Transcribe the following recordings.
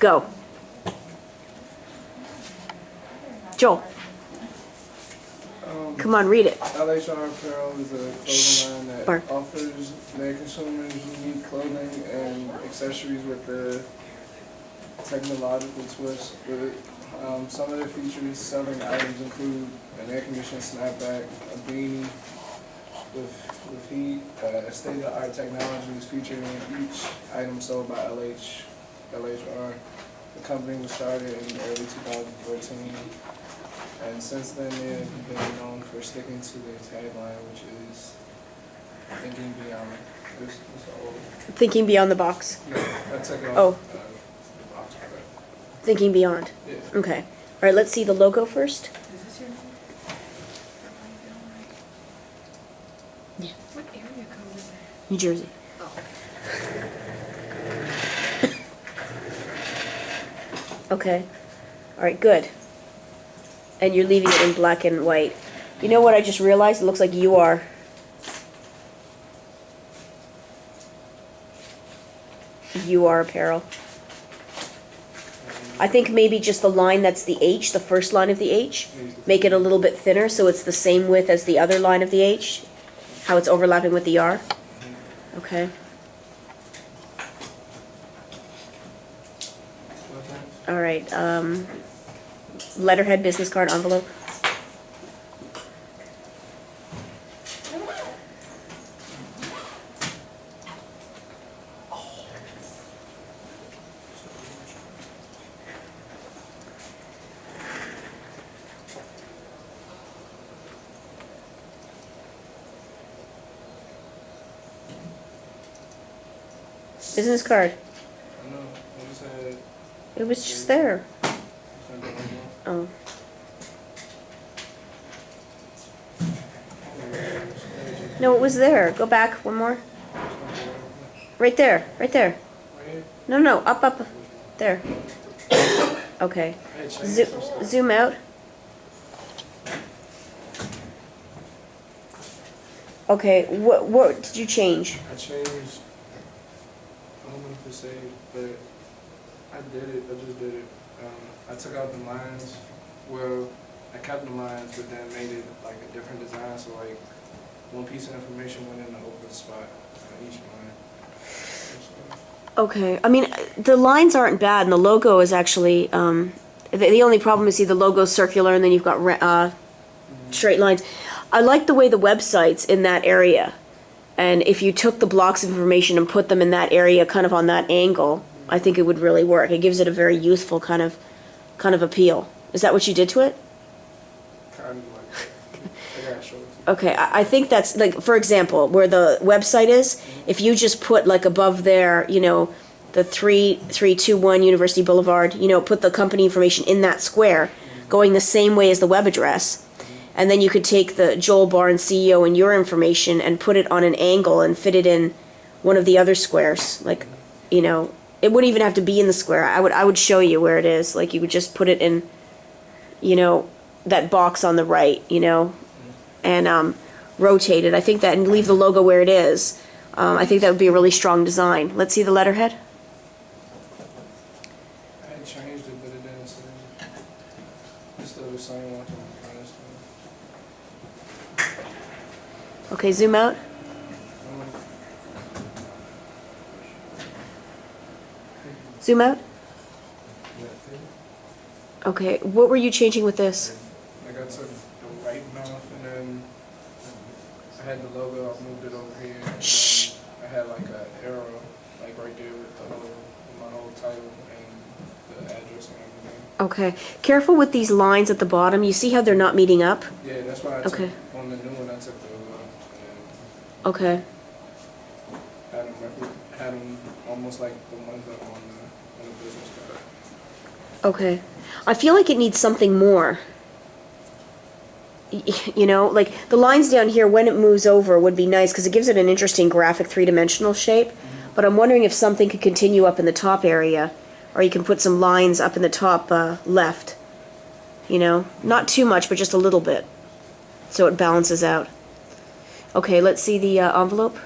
Go. Joel. Come on, read it. LHR Apparel is a clothing line that Bark. offers their consumers unique clothing and accessories with the technological twist. Some of the features selling items include an air conditioning snapback, a beanie with heat, state-of-the-art technology is featured in each item sold by LHR. The company was started in early 2014. And since then, they've been known for sticking to their tagline, which is thinking beyond. This old. Thinking beyond the box. No, I took it Oh. off the box. Thinking beyond. Yeah. Okay. All right, let's see the logo first. Yeah. What area code is that? New Jersey. Okay. All right, good. And you're leaving it in black and white. You know what I just realized? It looks like you are. You are apparel. I think maybe just the line that's the H, the first line of the H, make it a little bit thinner so it's the same width as the other line of the H, how it's overlapping with the R. Okay. All right. Letterhead, business card, envelope. Business card. I know. What you said? It was just there. Oh. No, it was there. Go back one more. Right there. Right there. No, no, up, up. There. Okay. Zoom out. Okay, what did you change? I changed. I don't know if to say, but I did it. I just did it. I took out the lines. Well, I kept the lines, but then made it like a different design. So like one piece of information went in the open spot on each line. Okay, I mean, the lines aren't bad, and the logo is actually, the only problem is, see, the logo's circular, and then you've got straight lines. I like the way the website's in that area, and if you took the blocks of information and put them in that area, kind of on that angle, I think it would really work. It gives it a very youthful kind of appeal. Is that what you did to it? Kind of like I gotta show it to you. Okay, I think that's, like, for example, where the website is, if you just put, like, above there, you know, the 3321 University Boulevard, you know, put the company information in that square, going the same way as the web address, and then you could take the Joel Barnes CEO and your information and put it on an angle and fit it in one of the other squares, like, you know, it wouldn't even have to be in the square. I would show you where it is. Like, you would just put it in, you know, that box on the right, you know, and rotate it. I think that, and leave the logo where it is. I think that would be a really strong design. Let's see the letterhead. I had changed it, but it didn't say. It's still the same one. Okay, zoom out. Zoom out. Okay, what were you changing with this? Like I took the writing off, and then I had the logo. I moved it over here. And Shh. I had like an arrow, like right there with my whole title and the address and everything. Okay, careful with these lines at the bottom. You see how they're not meeting up? Yeah, that's why I Okay. took on the new one. I took those off Okay. and had them almost like the ones that are on the business card. Okay. I feel like it needs something more. You know, like the lines down here, when it moves over, would be nice because it gives it an interesting graphic three-dimensional shape. But I'm wondering if something could continue up in the top area, or you can put some lines up in the top left. You know, not too much, but just a little bit, so it balances out. Okay, let's see the envelope.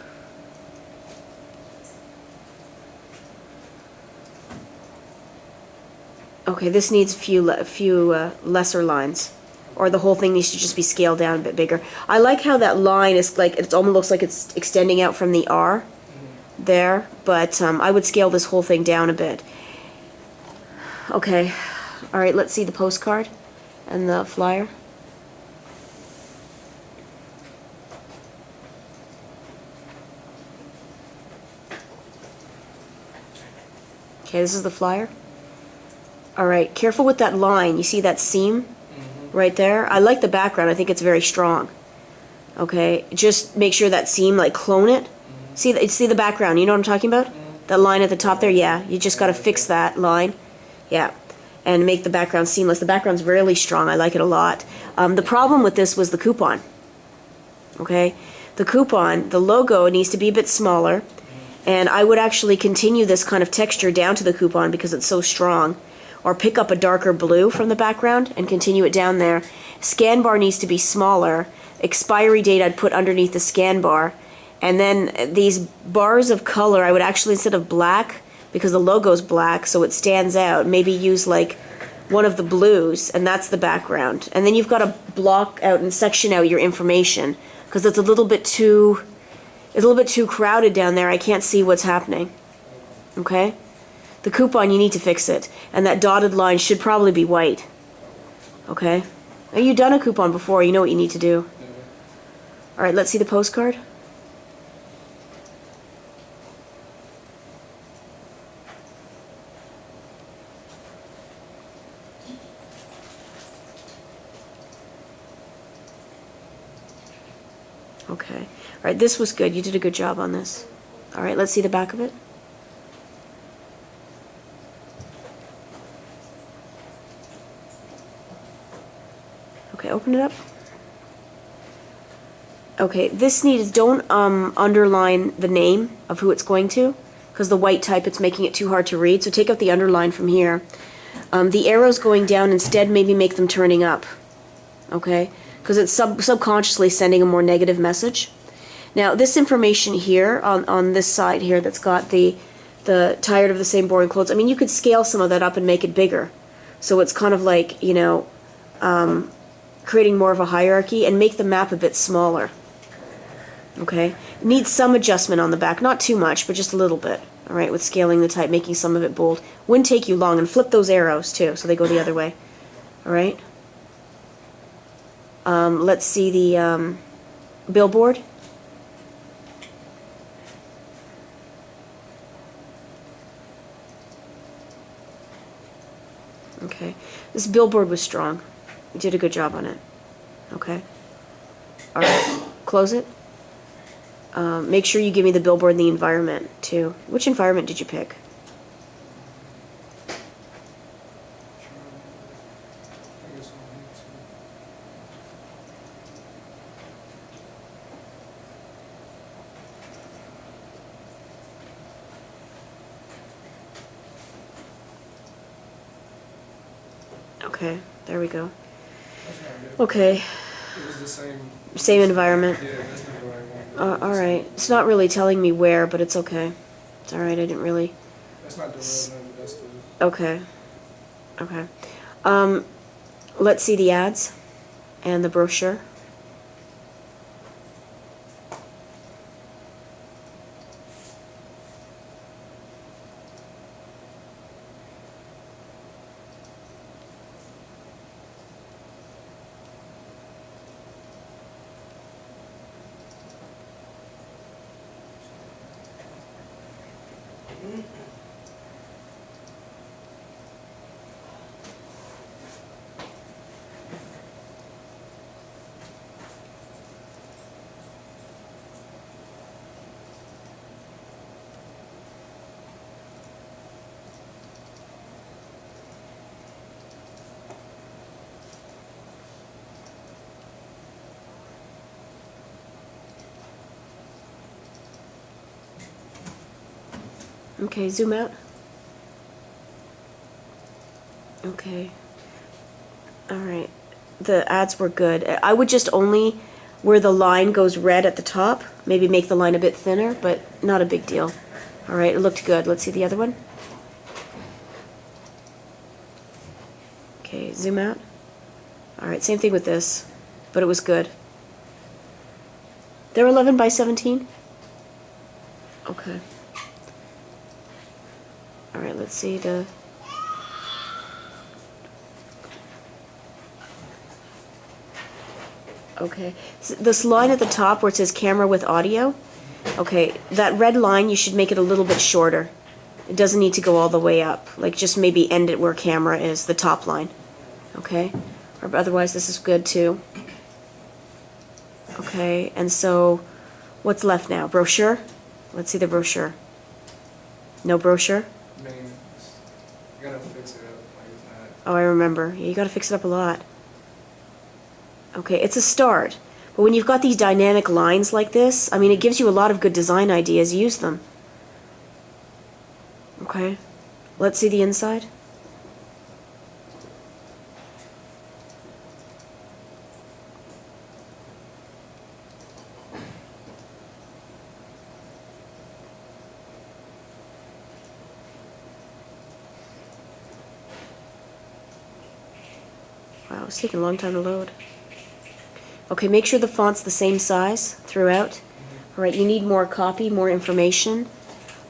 Okay, this needs a few lesser lines. Or the whole thing needs to just be scaled down a bit bigger. I like how that line is like, it almost looks like it's extending out from the R there, but I would scale this whole thing down a bit. Okay, all right, let's see the postcard and the flyer. Okay, this is the flyer. All right, careful with that line. You see that seam right there? I like the background. I think it's very strong. Okay, just make sure that seam, like clone it. See the background. You know what I'm talking about? That line at the top there? Yeah, you just got to fix that line. Yeah, and make the background seamless. The background's really strong. I like it a lot. The problem with this was the coupon. Okay, the coupon, the logo needs to be a bit smaller. And I would actually continue this kind of texture down to the coupon because it's so strong. Or pick up a darker blue from the background and continue it down there. Scan bar needs to be smaller. Expiry date I'd put underneath the scan bar. And then these bars of color, I would actually, instead of black, because the logo's black, so it stands out, maybe use like one of the blues, and that's the background. And then you've got to block out and section out your information, because it's a little bit too crowded down there. I can't see what's happening. Okay? The coupon, you need to fix it. And that dotted line should probably be white. Okay? Now, you've done a coupon before. You know what you need to do. All right, let's see the postcard. Okay. All right, this was good. You did a good job on this. All right, let's see the back of it. Okay, open it up. Okay, this needs, don't underline the name of who it's going to, because the white type, it's making it too hard to read. So take out the underline from here. The arrows going down, instead maybe make them turning up. Okay? Because it's subconsciously sending a more negative message. Now, this information here, on this side here, that's got the tired of the same boring clothes, I mean, you could scale some of that up and make it bigger. So it's kind of like, you know, creating more of a hierarchy, and make the map a bit smaller. Okay? Needs some adjustment on the back, not too much, but just a little bit. All right, with scaling the type, making some of it bold. Wouldn't take you long, and flip those arrows too, so they go the other way. All right? Let's see the billboard. Okay, this billboard was strong. You did a good job on it. Okay. All right, close it. Make sure you give me the billboard and the environment too. Which environment did you pick? Okay, there we go. Okay, It was the same. same environment. Yeah, that's not the right one. All right. It's not really telling me where, but it's okay. It's all right. I didn't really. That's not the real number. That's the. Okay. Okay. Let's see the ads and the brochure. Okay, zoom out. Okay. All right. The ads were good. I would just only, where the line goes red at the top, maybe make the line a bit thinner, but not a big deal. All right, it looked good. Let's see the other one. Okay, zoom out. All right, same thing with this, but it was good. They're 11 by 17? Okay. All right, let's see the... Okay, this line at the top where it says camera with audio, okay, that red line, you should make it a little bit shorter. It doesn't need to go all the way up, like just maybe end it where camera is, the top line, okay? Or otherwise this is good too. Okay, and so what's left now? Brochure? Let's see the brochure. No brochure? I mean, you gotta fix it up, like it's not. Oh, I remember. Yeah, you gotta fix it up a lot. Okay, it's a start. But when you've got these dynamic lines like this, I mean, it gives you a lot of good design ideas. Use them. Okay. Let's see the inside. Wow, it's taking a long time to load. Okay, make sure the font's the same size throughout. All right, you need more copy, more information,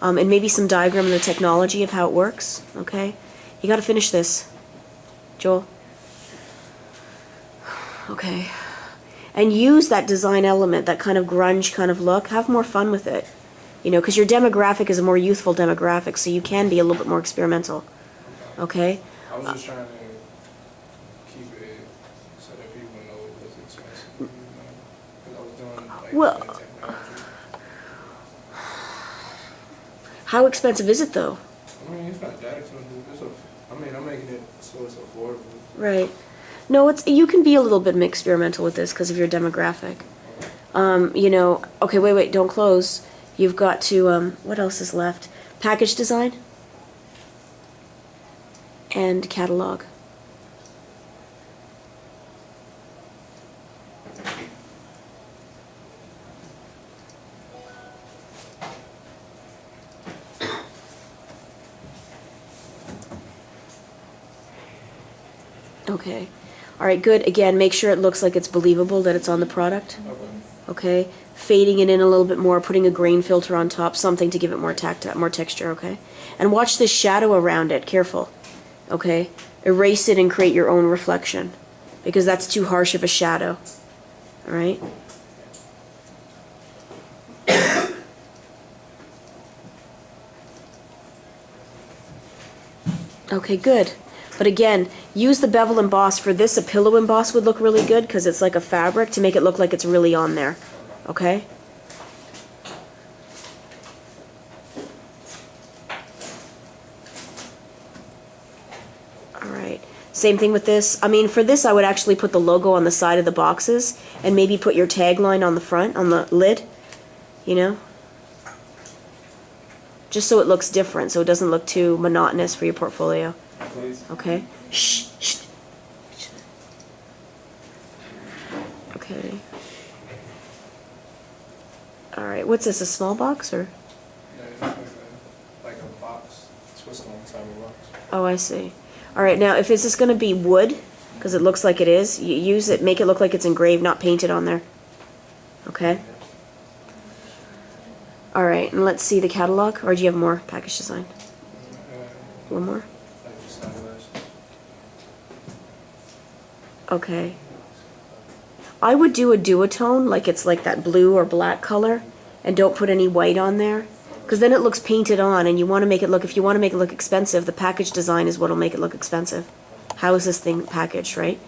and maybe some diagram of the technology of how it works, okay? You gotta finish this, Joel. Okay. And use that design element, that kind of grunge kind of look. Have more fun with it, you know, because your demographic is a more youthful demographic, so you can be a little bit more experimental, okay? I was just trying to keep it so that people know it was expensive, you know? Because I was doing like Well- technology. How expensive is it, though? I mean, it's not that expensive. I mean, I'm making it so it's affordable. Right. No, it's you can be a little bit experimental with this because of your demographic. You know, okay, wait, don't close. You've got to, what else is left? Package design and catalog. Okay. All right, good. Again, make sure it looks like it's believable that it's on the product. Okay. Okay. Fading it in a little bit more, putting a grain filter on top, something to give it more more texture, okay? And watch this shadow around it, careful. Okay? Erase it and create your own reflection because that's too harsh of a shadow. All right? Okay, good. But again, use the bevel emboss for this. A pillow emboss would look really good because it's like a fabric to make it look like it's really on there. Okay? All right. Same thing with this. I mean, for this, I would actually put the logo on the side of the boxes and maybe put your tagline on the front, on the lid, you know? Just so it looks different, so it doesn't look too monotonous for your portfolio. Please. Okay? Shh, shh. Okay. All right, what's this, a small box or? Yeah, it's like a box, twist on the side of a box. Oh, I see. All right, now if this is going to be wood, because it looks like it is, you use it, make it look like it's engraved, not painted on there. Okay? All right, and let's see the catalog, or do you have more package design? One more? Like the sunglasses. Okay. I would do a duotone, like it's like that blue or black color, and don't put any white on there, because then it looks painted on, and you want to make it look, if you want to make it look expensive, the package design is what will make it look expensive. How is this thing packaged, right?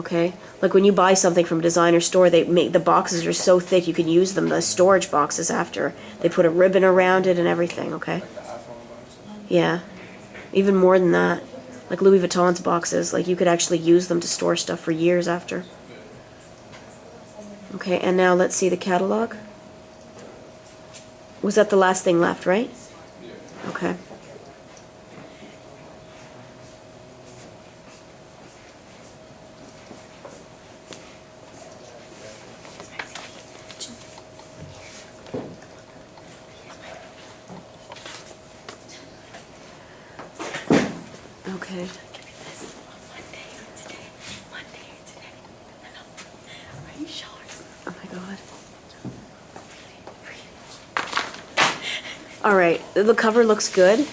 Okay? Like when you buy something from a designer store, they make, the boxes are so thick you can use them, the storage boxes after. They put a ribbon around it and everything, okay? Like the iPhone boxes. Yeah. Even more than that. Like Louis Vuitton's boxes, like you could actually use them to store stuff for years after. Okay, and now let's see the catalog. Was that the last thing left, right? Yeah. Okay. Okay. my God. All right, the cover looks good.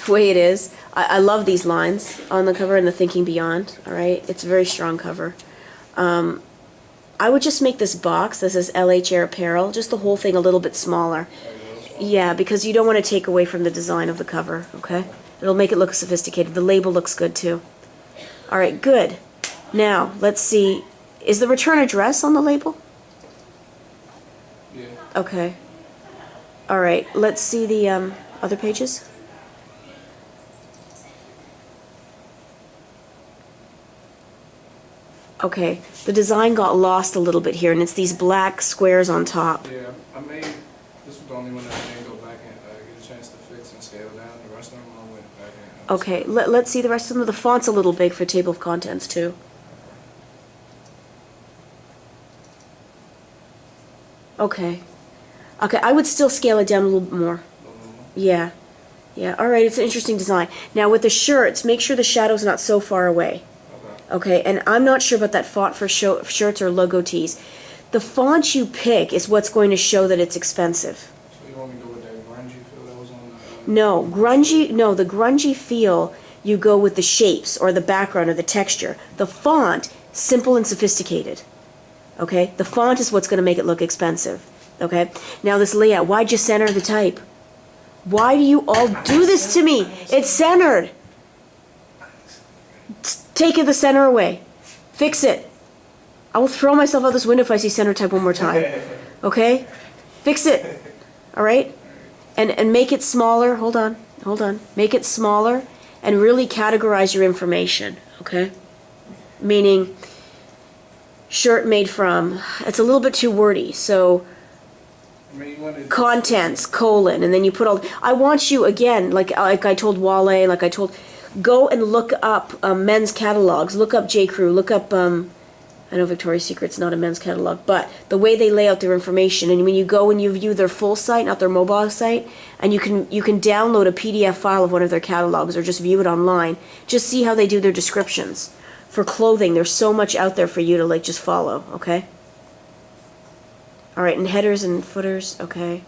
The way it is. I love these lines on the cover and the Thinking Beyond, all right? It's a very strong cover. I would just make this box, this is LH Air Apparel, just the whole thing a little bit smaller. Yeah, because you don't want to take away from the design of the cover, okay? It'll make it look sophisticated. The label looks good too. All right, good. Now, let's see. Is the return address on the label? Yeah. Okay. All right, let's see the other pages. Okay, the design got lost a little bit here, and it's these black squares on top. Yeah, I made, this was the only one that I didn't go back and get a chance to fix and scale down. The rest of them I went back and... Okay, let's see the rest of them. The font's a little big for table of contents, too. Okay. Okay, I would still scale it down a little bit more. Yeah. Yeah, all right, it's an interesting design. Now, with the shirts, make sure the shadow's not so far away. Okay, and I'm not sure about that font for shirts or logo tees. The font you pick is what's going to show that it's expensive. So you want me to go with that grungy feel that was on No, the grungy feel, you go with the shapes or the background or the texture. The font, simple and sophisticated. Okay, the font is what's going to make it look expensive. Okay, now this layout, why'd you center the type? Why do you all do this to me? It's centered. Take the center away. Fix it. I will throw myself out this window if I see center type one more time. Okay? Fix it. All right? And make it smaller. Hold on. Make it smaller and really categorize your information. Okay? Meaning, shirt made from. It's a little bit too wordy. So, I mean, you wanted contents, colon, and then you put all. I want you, again, like I told Wale, go and look up men's catalogs. Look up J. Crew. Look up, I know Victoria's Secret's not a men's catalog, but the way they lay out their information, and when you go and you view their full site, not their mobile site, and you can download a PDF file of one of their catalogs or just view it online. Just see how they do their descriptions. For clothing, there's so much out there for you to just follow, okay? All right, and headers and footers, okay.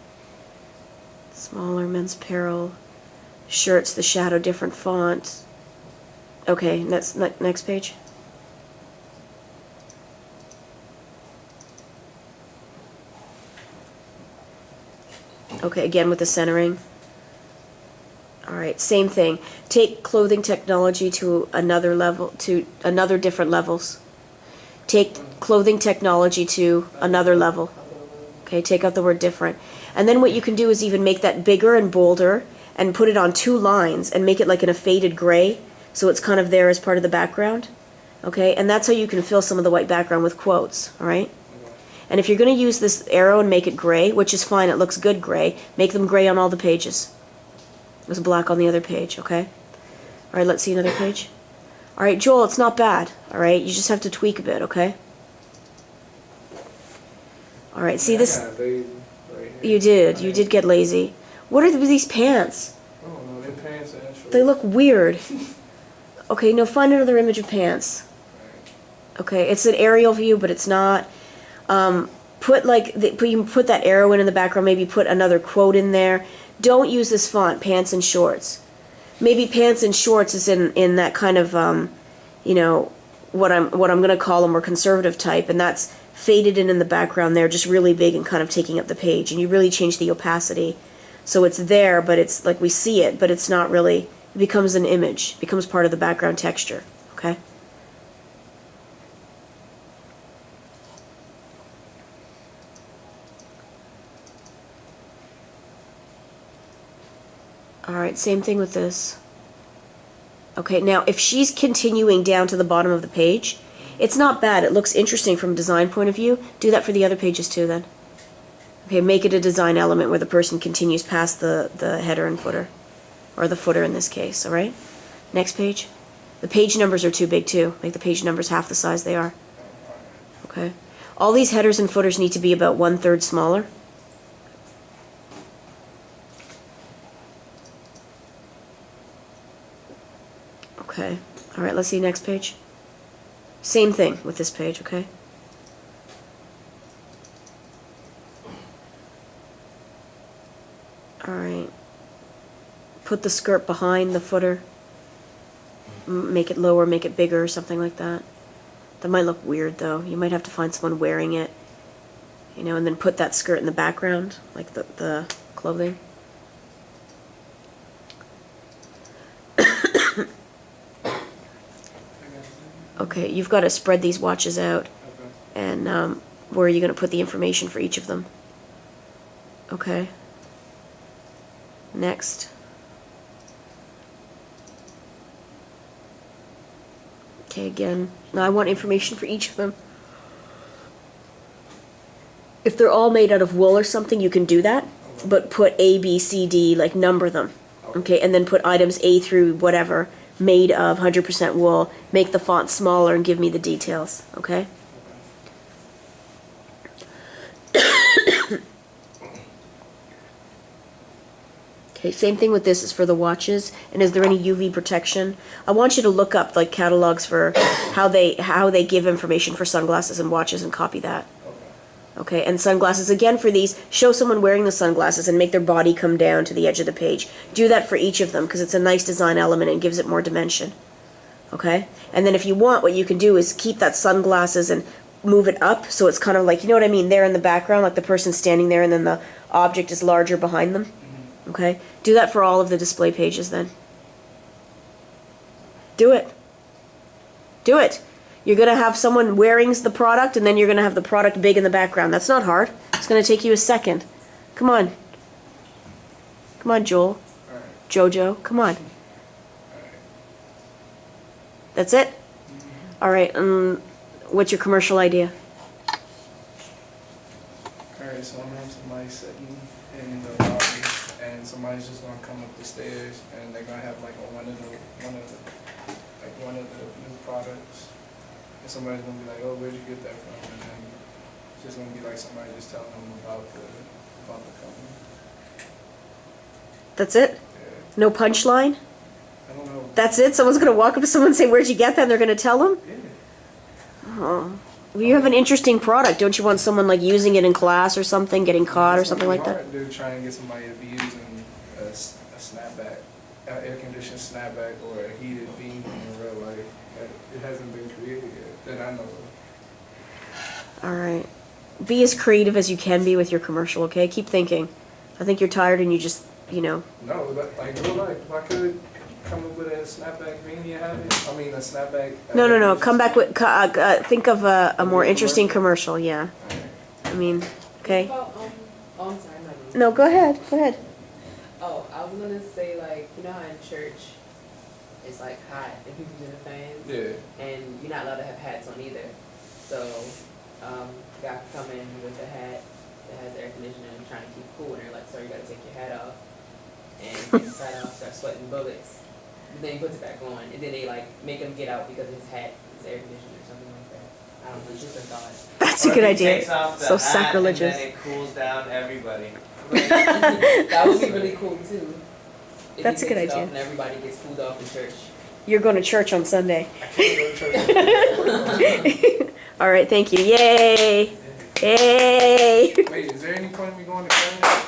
Smaller men's apparel. Shirts, the shadow, different font. Okay, next page. Okay, again with the centering. All right, same thing. Take clothing technology to another level, to another different levels. Take clothing technology to another level. Okay, take out the word different. And then what you can do is even make that bigger and bolder and put it on 2 lines and make it like in a faded gray, so it's kind of there as part of the background. Okay, and that's how you can fill some of the white background with quotes, all right? And if you're going to use this arrow and make it gray, which is fine, it looks good gray, make them gray on all the pages. There's black on the other page, okay? All right, let's see another page. All right, Joel, it's not bad, all right? You just have to tweak a bit, okay? All right, see this? You did get lazy. What are these pants? I don't know, they're pants and shorts. They look weird. Okay, no, find another image of pants. Okay, it's an aerial view, but it's not. Put you put that arrow in the background. Maybe put another quote in there. Don't use this font, pants and shorts. Maybe pants and shorts is in that kind of what I'm gonna call a more conservative type, and that's faded in the background there, just really big and kind of taking up the page. And you really change the opacity, so it's there, but it's like we see it, but it's not really. It becomes an image, becomes part of the background texture. Okay. All right, same thing with this. Okay, now if she's continuing down to the bottom of the page, it's not bad. It looks interesting from a design point of view. Do that for the other pages too then. Okay, make it a design element where the person continues past the header and footer. Or the footer in this case, all right? Next page. The page numbers are too big too. Make the page numbers half the size they are. Okay. All these headers and footers need to be about 1/3 smaller. Okay. All right, let's see next page. Same thing with this page, okay? put the skirt behind the footer. Make it lower, make it bigger, or something like that. That might look weird though. You might have to find someone wearing it, you know, and then put that skirt in the background, like the clothing. Okay, you've got to spread these watches out, Okay. and where are you going to put the information for each of them? Okay. Next. Okay, again, now I want information for each of them. If they're all made out of wool or something, you can do that, but put A, B, C, D, like number them. Okay, and then put items A through whatever, made of 100% wool, make the font smaller and give me the details, okay? Okay, same thing with this is for the watches. And is there any UV protection? I want you to look up like catalogs for how they give information for sunglasses and watches and copy that. Okay, and sunglasses again for these, show someone wearing the sunglasses and make their body come down to the edge of the page. Do that for each of them because it's a nice design element and gives it more dimension. Okay? And then if you want, what you can do is keep that sunglasses and move it up so it's kind of like, you know what I mean, there in the background, like the person standing there and then the object is larger behind them. Okay? Do that for all of the display pages then. Do it. Do it. You're going to have someone wearing the product, and then you're going to have the product big in the background. That's not hard. It's going to take you a second. Come on. Come on, Joel. Alright. Jojo. Come on. Alright. That's it? All right. What's your commercial idea? Alright, so I'm gonna have somebody sitting in the lobby, and somebody's just gonna come up the stairs, and they're gonna have like one of the new products. And somebody's gonna be like, oh, where'd you get that from? And then it's just gonna be like somebody just telling them about the company. That's it? Yeah. No punchline? I don't know. That's it? Someone's going to walk up to someone and say, where'd you get that? And they're going to tell them? Yeah. Oh. Well, you have an interesting product. Don't you want someone like using it in class or something, getting caught or something like that? They're trying to get somebody to be using a snapback, an air-conditioned snapback, or a heated beam in real life. It hasn't been created yet, that I know of. All right. Be as creative as you can be with your commercial, okay? Keep thinking. I think you're tired and you just, you know. No, but like real life, if I could come up with a snapback beanie and have it, I mean a snapback. No. Come back with, think of a more interesting commercial, yeah. I mean, okay. About, oh, I'm sorry, not you. No, go ahead. Go ahead. Oh, I was gonna say like, you know how in church it's like hot and people do the fans? Yeah. And you're not allowed to have hats on either. So, guy could come in with a hat that has air conditioning and trying to keep cool, and they're like, sir, you gotta take your hat off. And he takes his hat off, starts sweating bullets. But then he puts it back on, and then they like make him get out because of his hat is air conditioning or something like that. I don't know, it's just a thought. That's a Or good if he idea. takes off the So hat sacrilegious. And then it cools down everybody. That would be really cool too. If That's he a good takes it idea. off and everybody gets cooled off in church. You're going to church on Sunday. I can't go to church. All right, thank you. Yay! Yay! Wait, is there any point in me going to church?